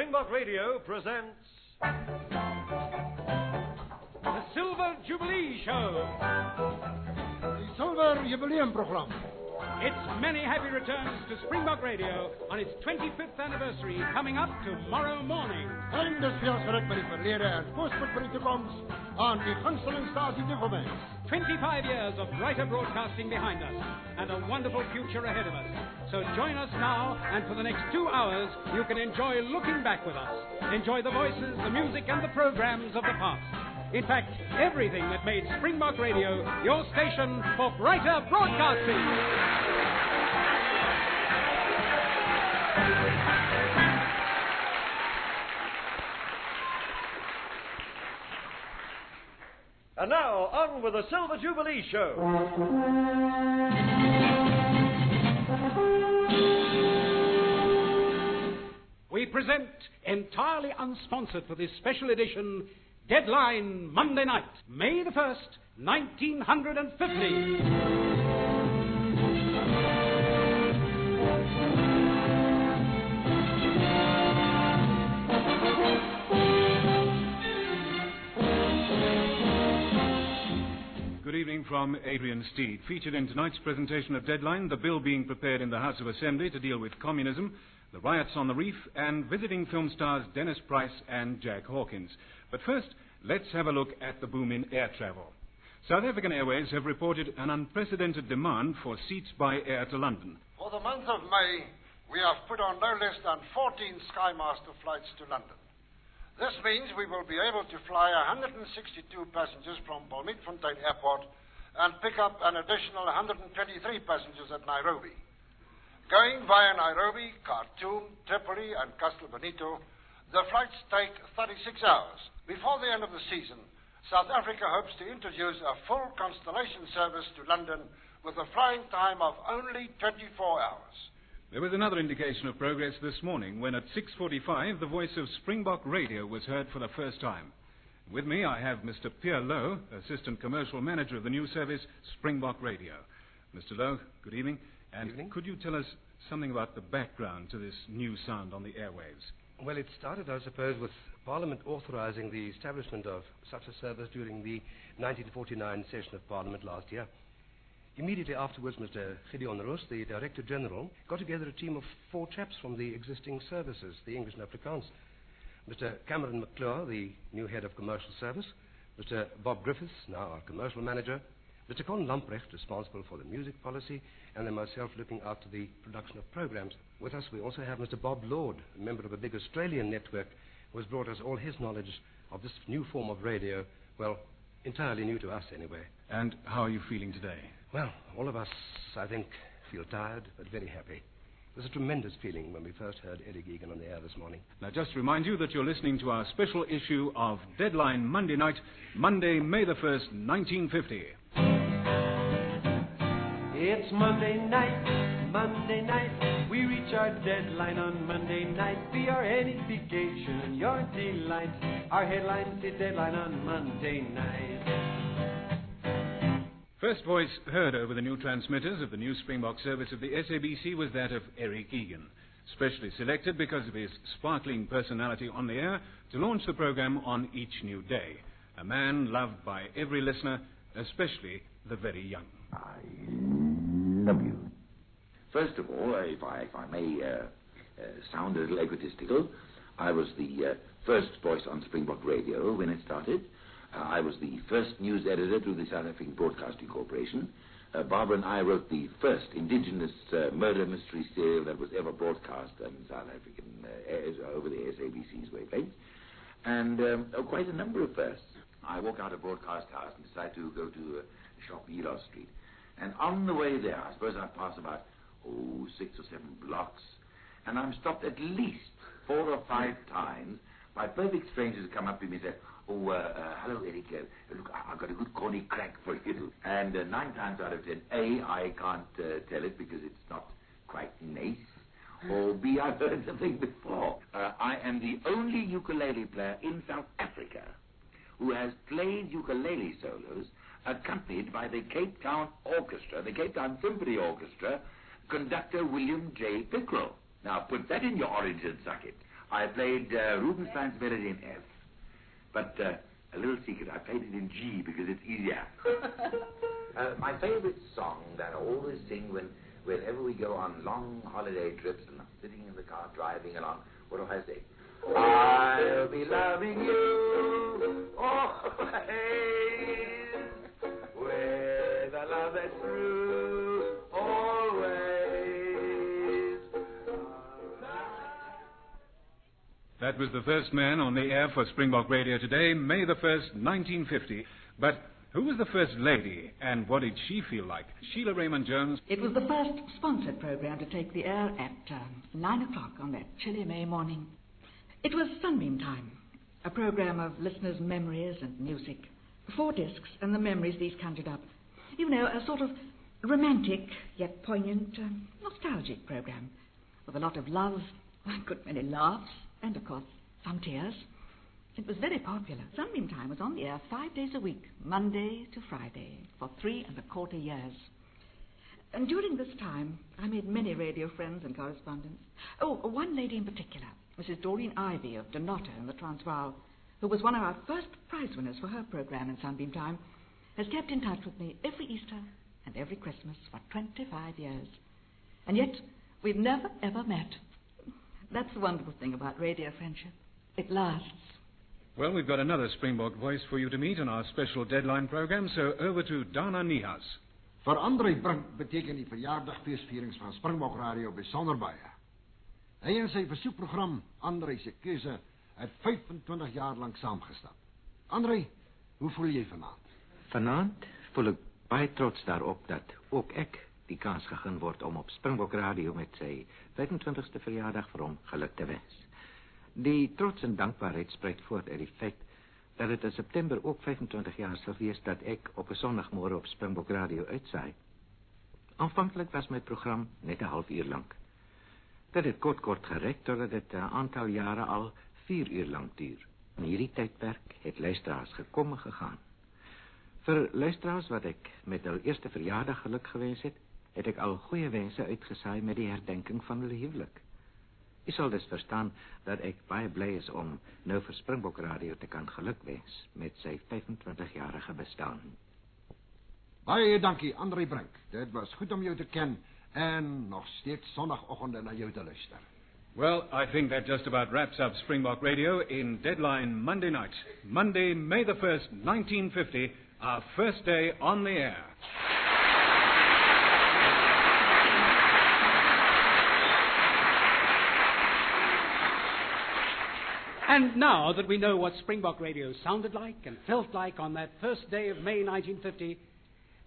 Springbok Radio presents the Silver Jubilee Show. The Silver Jubileumprogramma. Its many happy returns to Springbok Radio on its 25th anniversary coming up tomorrow morning. En dus veel geluk met het verleden en voorspoed voor de toekomst aan die gunsteling-statie Diplomat. 25 years of brighter broadcasting behind us and a wonderful future ahead of us. So join us now, and for the next 2 hours you can enjoy looking back with us. Enjoy the voices, the music and the programs of the past. In fact, everything that made Springbok Radio your station for brighter broadcasting. And now, on with the Silver Jubilee Show. We present, entirely unsponsored for this special edition, Deadline Monday Night, May the 1st, 1950. Good evening from Adrian Steed. Featured in tonight's presentation of Deadline, the bill being prepared in the House of Assembly to deal with communism, the riots on the Reef, and visiting film stars Dennis Price and Jack Hawkins. But first, let's have a look at the boom in air travel. South African Airways have reported an unprecedented demand for seats by air to London. For the month of May, we have put on no less than 14 Skymaster flights to London. This means we will be able to fly 162 passengers from Balmiefontein Airport and pick up an additional 123 passengers at Nairobi. Going via Nairobi, Khartoum, Tripoli and Castel Benito, the flights take 36 hours. Before the end of the season, South Africa hopes to introduce a full Constellation service to London with a flying time of only 24 hours. There was another indication of progress this morning when at 6:45 the voice of Springbok Radio was heard for the first time. With me I have Mr. Pierre Lowe, Assistant Commercial Manager of the new service, Springbok Radio. Mr. Lowe, good evening. And evening. Could you tell us something about the background to this new sound on the airwaves? Well, it started, I suppose, with Parliament authorising the establishment of such a service during the 1949 session of Parliament last year. Immediately afterwards, Mr. Gideon Roos, the Director General, got together a team of 4 chaps from the existing services, the English and Afrikaans. Mr. Cameron McClure, the new head of commercial service, Mr. Bob Griffiths, now our commercial manager, Mr. Colin Lamprecht, responsible for the music policy, and then myself looking after the production of programs. With us we also have Mr. Bob Lord, a member of a big Australian network, who has brought us all his knowledge of this new form of radio, well, entirely new to us anyway. And how are you feeling today? Well, all of us, I think, feel tired but very happy. It was a tremendous feeling when we first heard Eddie Geegan on the air this morning. Now, just to remind you that you're listening to our special issue of Deadline Monday Night, Monday, May the 1st, 1950. It's Monday night, we reach our deadline on Monday night. Be our any vacation, your delight. Our headlines say Deadline on Monday night. First voice heard over the new transmitters of the new Springbok service of the SABC was that of Eric Egan, specially selected because of his sparkling personality on the air to launch the program on each new day. A man loved by every listener, especially the very young. I love you. First of all, if I may sound a little egotistical, I was the first voice on Springbok Radio when it started. I was the first news editor to the South African Broadcasting Corporation. Barbara and I wrote the first indigenous murder mystery serial that was ever broadcast on South African over the SABC's wavelengths. And quite a number of firsts. I walk out of broadcast house and decide to go to shop Elos Street. And on the way there, I suppose I pass about 6 or 7 blocks, and I'm stopped at least 4 or 5 times by perfect strangers who come up to me and say, hello, Eric, look, I've got a good corny crack for you. And 9 times out of 10, A, I can't tell it because it's not quite nice, or B, I've heard the thing before. I am the only ukulele player in South Africa who has played ukulele solos accompanied by the Cape Town Orchestra, the Cape Town Symphony Orchestra, conductor William J. Pickrell. Now, put that in your orange and suck it. I played Rubinstein's Melody in F. But a little secret, I played it in G because it's easier. My favorite song that I always sing whenever we go on long holiday trips and I'm sitting in the car driving along, what do I say? I'll be loving you always with a love that's true always. That was the first man on the air for Springbok Radio today, May the 1st, 1950. But who was the first lady, and what did she feel like? Sheila Raymond-Jones. It was the first sponsored program to take the air at 9 o'clock on that chilly May morning. It was Sunbeam Time, a program of listeners' memories and music. 4 discs and the memories these conjured up. You know, a sort of romantic yet poignant, nostalgic program with a lot of love, a good many laughs, and, of course, some tears. It was very popular. Sunbeam Time was on the air 5 days a week, Monday to Friday, for 3 1/4 years. And during this time, I made many radio friends and correspondents. Oh, one lady in particular, Mrs. Doreen Ivy of Donato in the Transvaal, who was one of our first prize winners for her program in Sunbeam Time, has kept in touch with me every Easter and every Christmas for 25 years. And yet, we've never, ever met. That's the wonderful thing about radio friendship. It lasts. Well, we've got another Springbok voice for you to meet in our special deadline program, so over to Dana Nihas. Voor André Brink beteken die verjaardagfeestvierings van Springbok Radio bijzonder baie. Hy en sy versoekprogram, André se keuse, het 25 jaar lang saamgestap. André, hoe voel jy vanaand? Vanaand voel ek baie trots daarop dat ook ek die kans gegee word om op Springbok Radio met sy 25ste verjaardag vir hom geluk te wens. Die trots en dankbaarheid spruit voort uit die feit dat het in September ook 25 jaar sal wees dat ek op 'n Sondagmôre op Springbok Radio uitsaai. Aanvanklik was my program net 'n halfuur lank. Dit het kort gerek totdat dit 'n aantal jare al 4 uur lank duur. In hierdie tydperk het luisteraars gekom en gegaan. Vir luisteraars wat ek met hul eerste verjaardag geluk gewens het ek al goeie wense uitgesaai met die herdenking van hulle huwelik. U sal dus verstaan dat ek baie bly is om nou vir Springbok Radio te kan gelukwens met sy 25-jarige bestaan. Baie dankie, André Brink. Dit was goed om jou te ken en nog steeds Sondagoggende na jou te luister. Well, I think that just about wraps up Springbok Radio in Deadline Monday night. Monday, May the 1st, 1950, our first day on the air. And now that we know what Springbok Radio sounded like and felt like on that first day of May 1950,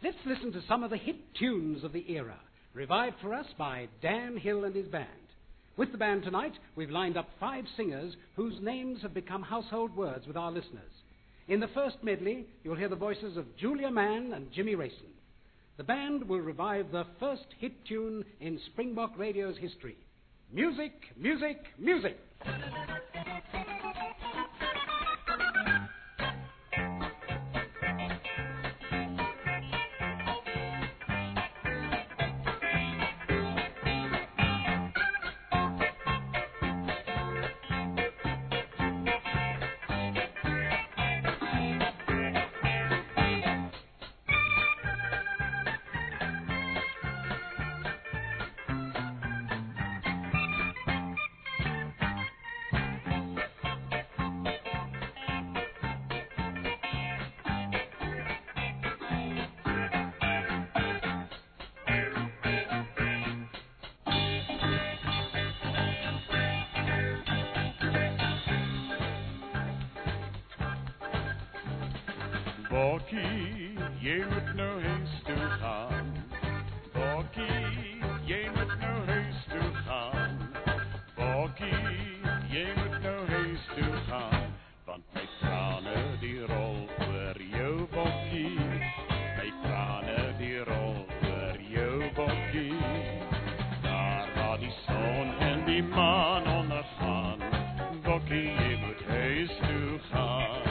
let's listen to some of the hit tunes of the era, revived for us by Dan Hill and his band. With the band tonight, we've lined up 5 singers whose names have become household words with our listeners. In the first medley, you'll hear the voices of Julia Mann and Jimmy Rayson. The band will revive the first hit tune in Springbok Radio's history. Music, music, music! Bokkie, jy moet nou huis toe gaan. Bokkie, jy moet nou huis toe gaan. Bokkie, jy moet nou huis toe gaan. Want my trane die rol oor jou bokkie. My trane die rol oor jou bokkie. Daar waar die son en die maan ondergaan. Bokkie, jy moet huis toe gaan.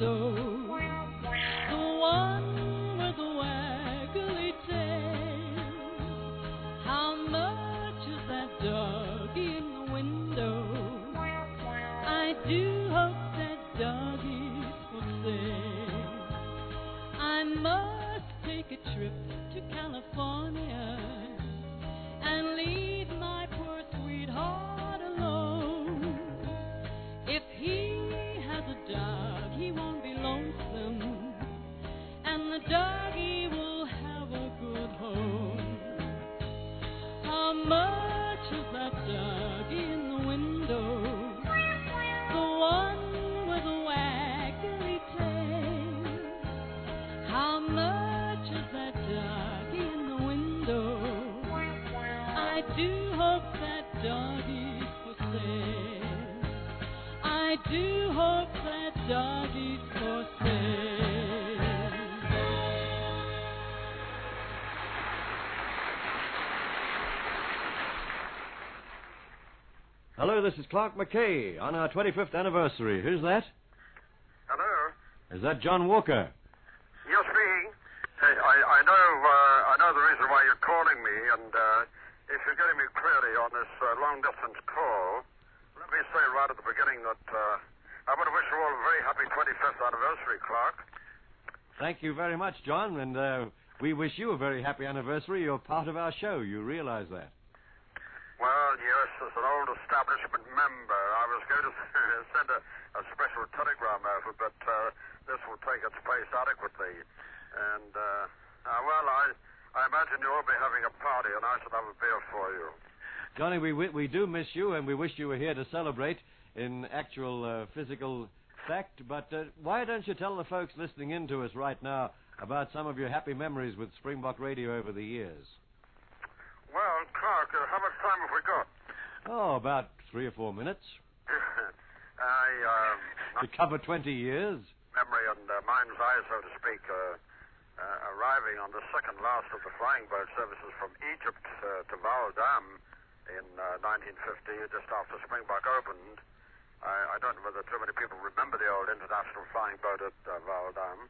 window, the one with the waggly tail. How much is that doggy in the window? I do hope that doggy's for sale. I must take a trip to California and leave my poor sweetheart alone. If he has a dog, he won't be lonesome, and the doggy will have a good home. How much is that doggy in the window? The one with the waggly tail. How much is that doggy in the window? I do hope that doggy's for sale. I do hope that doggy's for sale. Hello, this is Clark McKay on our 25th anniversary. Who's that? Hello? Is that John Walker? Yes, me. Hey, I know the reason why you're calling me, and if you're getting me clearly on this long-distance call, let me say right at the beginning that I want to wish you all a very happy 25th anniversary, Clark. Thank you very much, John, and we wish you a very happy anniversary. You're part of our show. You realize that. Well, yes, as an old establishment member, I was going to send a special telegram over, but this will take its place adequately. And, I imagine you'll all be having a party, and I shall have a beer for you. Johnny, we do miss you, and we wish you were here to celebrate in actual physical fact. But why don't you tell the folks listening in to us right now about some of your happy memories with Springbok Radio over the years? Well, Clark, how much time have we got? Oh, about 3 or 4 minutes. To cover 20 years. Memory and mind's eye, so to speak, arriving on the second last of the flying boat services from Egypt to Dam in 1950, just after Springbok opened. I don't know whether too many people remember the old international flying boat at Dam.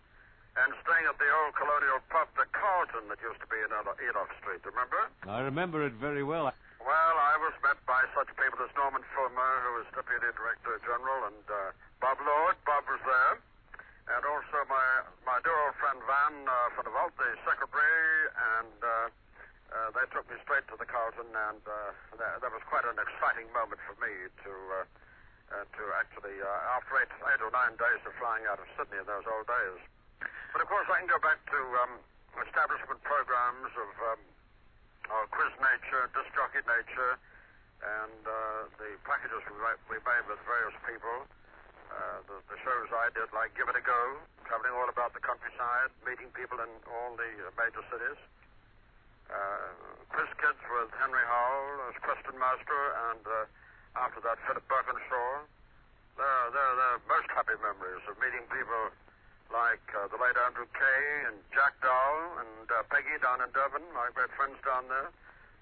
And staying at the old colonial pub, the Carlton, that used to be in Eloff Street, remember? I remember it very well. Well, I was met by such people as Norman Fulmer, who was Deputy Director General, and Bob Lord. Bob was there. And also my dear old friend Van van der Walt, the Secretary, and they took me straight to the Carlton, and that was quite an exciting moment for me to actually, after 8 or 9 days of flying out of Sydney in those old days. But, of course, I can go back to establishment programs of quiz nature, disc jockey nature, and the packages we made with various people. The shows I did, like Give It a Go, traveling all about the countryside, meeting people in all the major cities. Quiz Kids with Henry Howell as question master, and after that, Philip Birkinshaw. They're most happy memories of meeting people like the late Andrew Kay and Jack Dowell and Peggy down in Durban, my great friends down there.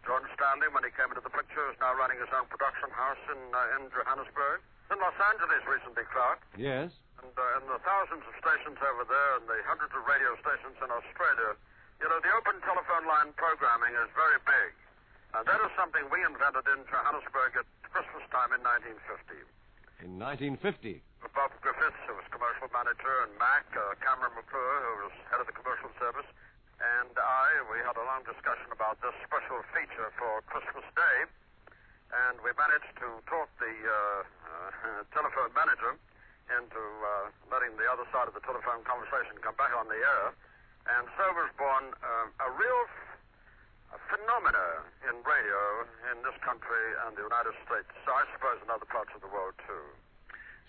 John Stanley, when he came into the picture, is now running his own production house in Johannesburg. In Los Angeles recently, Clark. Yes. And the thousands of stations over there and the hundreds of radio stations in Australia, you know, the open telephone line programming is very big. And that is something we invented in Johannesburg at Christmas time in 1950. In 1950? Bob Griffiths, who was commercial manager, and Mac, Cameron McClure, who was head of the commercial service, and we had a long discussion about this special feature for Christmas Day, and we managed to talk the telephone manager into letting the other side of the telephone conversation come back on the air, and so was born a real phenomena in radio in this country and the United States, so I suppose in other parts of the world, too.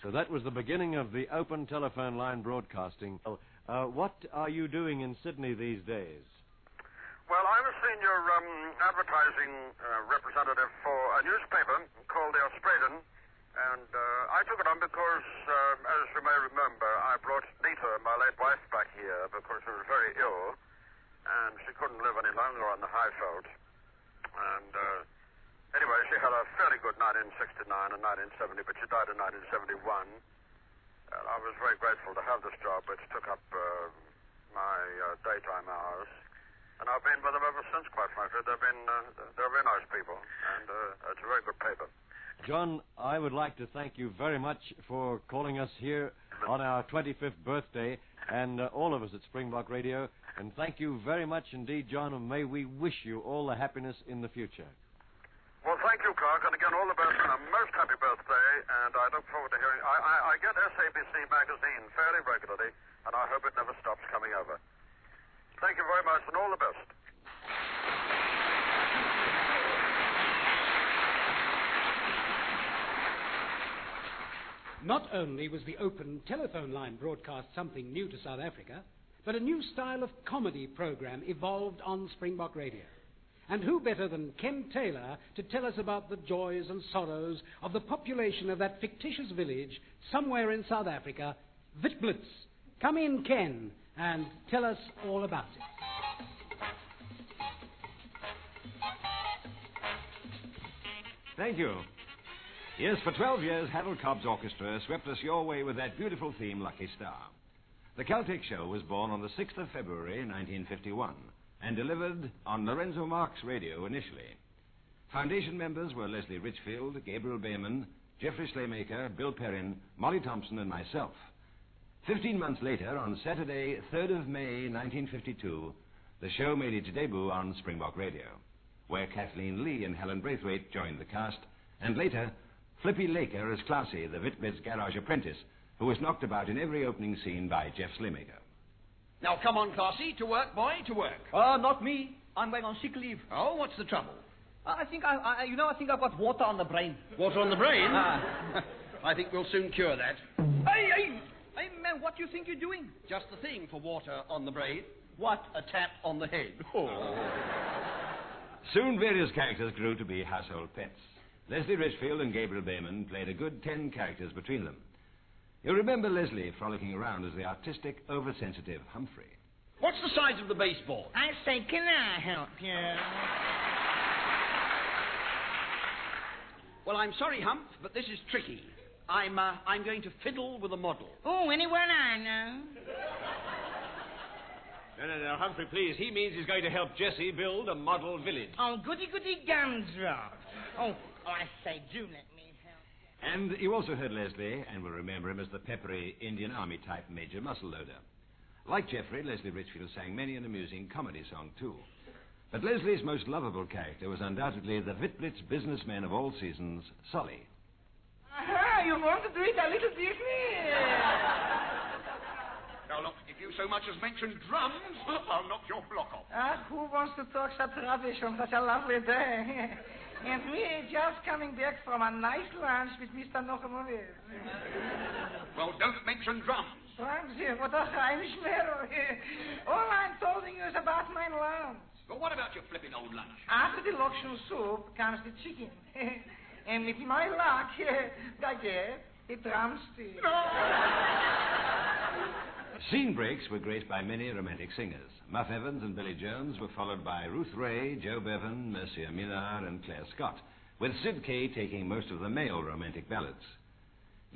So that was the beginning of the open telephone line broadcasting. What are you doing in Sydney these days? Well, I'm a senior advertising representative for a newspaper called The Australian, and I took it on because, as you may remember, I brought Nita, my late wife, back here because she was very ill, and she couldn't live any longer on the Highveld. And anyway, she had a fairly good 1969 and 1970, but she died in 1971. And I was very grateful to have this job, which took up my daytime hours. And I've been with them ever since, quite frankly. They're very nice people, and it's a very good paper. John, I would like to thank you very much for calling us here on our 25th birthday, and all of us at Springbok Radio. And thank you very much indeed, John, and may we wish you all the happiness in the future. Well, thank you, Clark, and again, all the best and a most happy birthday, and I look forward to hearing... I get SABC magazine fairly regularly, and I hope it never stops coming over. Thank you very much, and all the best. Not only was the open telephone line broadcast something new to South Africa, but a new style of comedy program evolved on Springbok Radio. And who better than Ken Taylor to tell us about the joys and sorrows of the population of that fictitious village somewhere in South Africa, Witblitz. Come in, Ken, and tell us all about it. Thank you. Yes, for 12 years, Harold Cobb's orchestra swept us your way with that beautiful theme, Lucky Star. The Celtic Show was born on the 6th of February, 1951, and delivered on Lorenzo Marks Radio initially. Foundation members were Leslie Richfield, Gabriel Bayman, Jeffrey Slaymaker, Bill Perrin, Molly Thompson, and myself. 15 months later, on Saturday, 3rd of May, 1952, the show made its debut on Springbok Radio, where Kathleen Lee and Helen Braithwaite joined the cast, and later, Flippy Laker as Classy, the Witblitz garage apprentice, who was knocked about in every opening scene by Jeff Slaymaker. Now, come on, Classy. To work, boy, to work. Not me. I'm going on sick leave. Oh, what's the trouble? I think I think I've got water on the brain. Water on the brain? I think we'll soon cure that. Hey, man, what do you think you're doing? Just the thing for water on the brain. What? A tap on the head. Soon various characters grew to be household pets. Leslie Richfield and Gabriel Bayman played a good 10 characters between them. You'll remember Leslie frolicking around as the artistic, oversensitive Humphrey. What's the size of the baseball? I say, can I help you? Well, I'm sorry, Hump, but this is tricky. I'm going to fiddle with a model. Oh, anyone I know. No, Humphrey, please. He means he's going to help Jessie build a model village. Oh, goody gumdrop. Oh, I say, do let me help. And you also heard Leslie, and will remember him as the peppery Indian Army type Major Muscle-Loader. Like Jeffrey, Leslie Richfield sang many an amusing comedy song, too. But Leslie's most lovable character was undoubtedly the Witblitz businessman of all seasons, Solly. Aha, you want to do it a little Disney? Now, look, if you so much as mention drums, I'll knock your block off. Who wants to talk such rubbish on such a lovely day? And we just coming back from a nice lunch with Mr. Nochamovic. Well, don't mention drums. Drums? What a Heimschmerl. All I'm telling you is about my lunch. But what about your flipping old lunch? After the loction soup comes the chicken. And with my luck, I get the drumstick. Scene breaks were graced by many romantic singers. Muff Evans and Billy Jones were followed by Ruth Ray, Joe Bevan, Mercia Millard, and Claire Scott, with Sid Kay taking most of the male romantic ballads.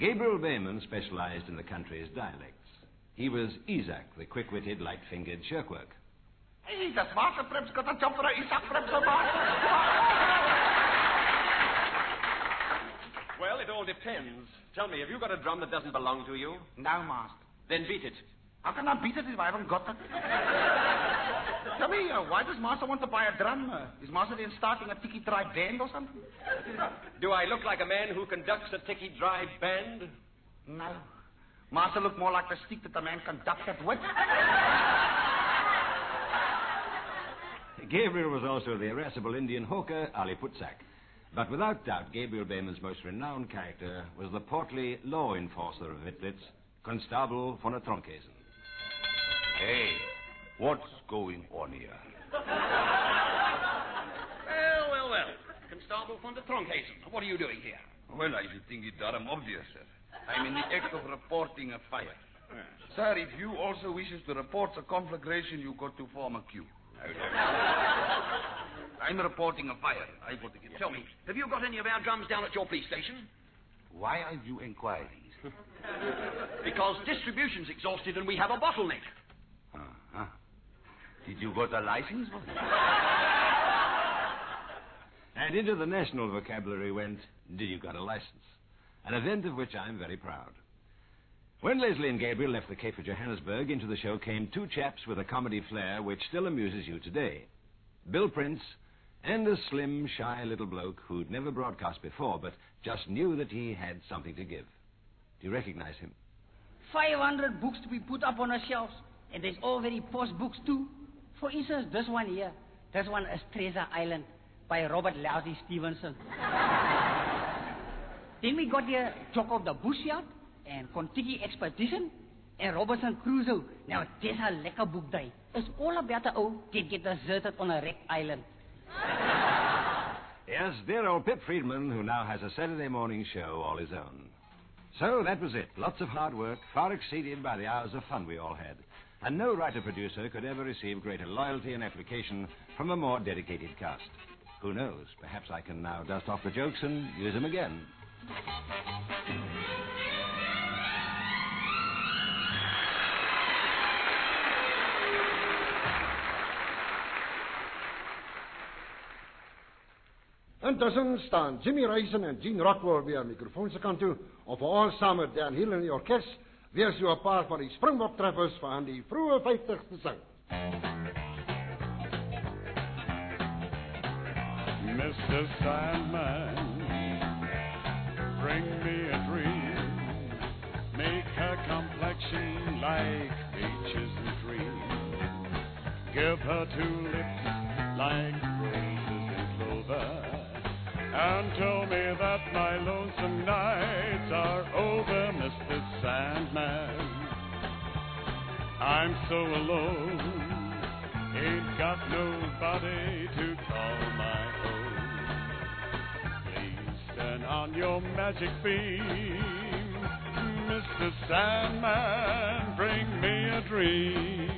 Gabriel Bayman specialized in the country's dialects. He was Isaac, the quick-witted, light-fingered shirkwork. Hey, das Wasserpreps got a job for Isaac Preps of Well, it all depends. Tell me, have you got a drum that doesn't belong to you? No, master. Then beat it. How can I beat it if I haven't got it? Tell me, why does master want to buy a drum? Is master then starting a tiki-dry band or something? Do I look like a man who conducts a tiki-dry band? No. Master looked more like the stick that the man conducted with. Gabriel was also the irascible Indian hawker, Ali Putsak. But without doubt, Gabriel Bayman's most renowned character was the portly law enforcer of Witblitz, Constable von der Tronkesen. Hey, what's going on here? Well. Constable von der Tronkesen, what are you doing here? Well, I should think it's damn obvious, sir. I'm in the act of reporting a fire. Sir, if you also wishes to report a conflagration, you got to form a queue. I'm reporting a fire. I got to get... Tell me, have you got any of our drums down at your police station? Why are you inquiring, sir? Because distribution's exhausted and we have a bottleneck. Uh-huh. Did you got a license for it? And into the national vocabulary went, did you got a license? An event of which I'm very proud. When Leslie and Gabriel left the Cape for Johannesburg, into the show came two chaps with a comedy flair which still amuses you today. Bill Prince and a slim, shy little bloke who'd never broadcast before, but just knew that he had something to give. Do you recognize him? 500 books to be put up on our shelves. And there's all very posh books, too. For instance, this one here. This one is Treasure Island by Robert Lousie Stevenson. Then we got here Jock of the Bushyacht and Contiki Expedition and Robinson Crusoe. Now, there's a lekker boek day. It's all about the old get deserted on a wrecked island. Yes, dear old Pip Friedman, who now has a Saturday morning show all his own. So that was it. Lots of hard work, far exceeded by the hours of fun we all had. And no writer-producer could ever receive greater loyalty and application from a more dedicated cast. Who knows? Perhaps I can now dust off the jokes and use them again. Intussen staan Jimmy Reisen en Gene Rockwell weer aan microfoon se kant toe om vir ons saam met Dan Hill en die orkes weer so 'n paar van die Springbok-treffers van die vroeë 50's te sing. Mr. Sandman, bring me a dream. Make her complexion like peaches and cream. Give her two lips like roses and clover. And tell me that my lonesome nights are over, Mr. Sandman. I'm so alone, ain't got nobody to call my own. Please turn on your magic beam, Mr. Sandman, bring me a dream.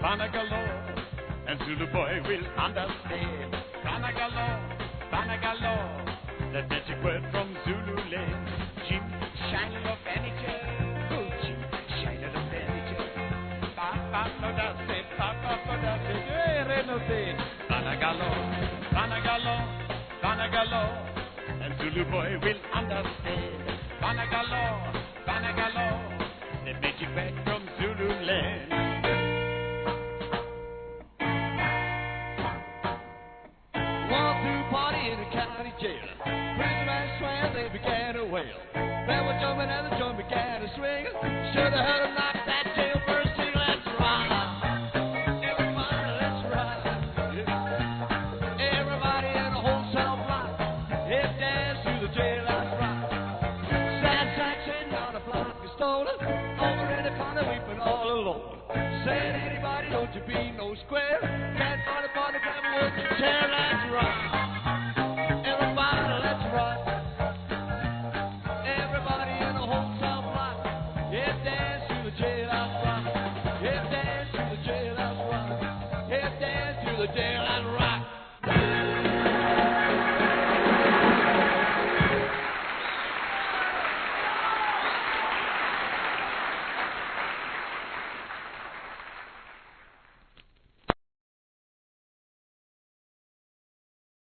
Banagalo, and Zulu boy will understand. Banagalo, that magic word from Zulu land. Jim, shine your furniture. Oh, Jim, shine your furniture. Papa, no dase, renote. Banagalo, and Zulu boy will understand. Banagalo, that magic word from Zulu land. Should have heard him knock that jail first thing, let's ride. Everybody, let's ride. Everybody in the whole cell block, it dance to the jailhouse rock. Sad sack sitting on a block is stolen, over in the corner weeping all alone. Said anybody know